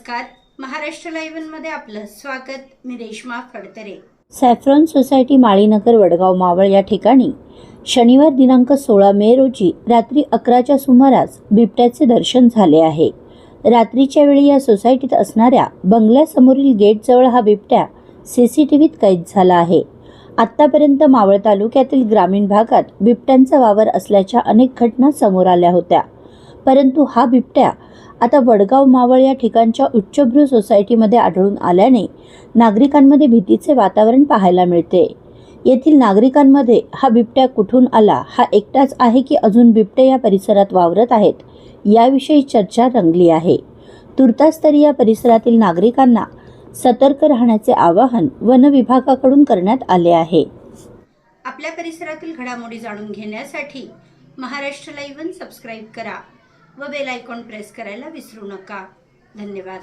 नमस्कार, महाराष्ट्र लाईव्ह मध्ये आपलं स्वागत. मी रेश्मा फडतरे. सॅफ्रॉन सोसायटी माळीनगर वडगाव मावळ या ठिकाणी शनिवार दिनांक 16 मे रोजी रात्री 11च्या सुमारास बिबट्याचे दर्शन झाले आहे. रात्रीच्या वेळी या सोसायटीत असणाऱ्या बंगल्यासमोरील गेटजवळ हा बिबट्या सीसीटीव्हीत कैद झाला आहे. आत्तापर्यंत मावळ तालुक्यातील ग्रामीण भागात बिबट्यांचा वावर असल्याच्या अनेक घटना समोर आल्या होत्या, परंतु हा बिबट्या आता वडगाव मावळ या ठिकाणच्या उच्चभ्रू सोसायटीमध्ये आढळून आल्याने नागरिकांमध्ये भीतीचे वातावरण पाहायला मिळते. येथील नागरिकांमध्ये हा बिबट्या कुठून आला, हा एकटाच आहे की अजून बिबटे या परिसरात वावरत आहेत, याविषयी चर्चा रंगली आहे. तुर्तास तरी या परिसरातील नागरिकांना सतर्क राहण्याचे आवाहन वन विभागाकडून करण्यात आले आहे. आपल्या परिसरातील घडामोडी जाणून घेण्यासाठी महाराष्ट्र लाईव्ह सबस्क्राईब करा व बेल आयकॉन प्रेस करायला विसरू नका. धन्यवाद.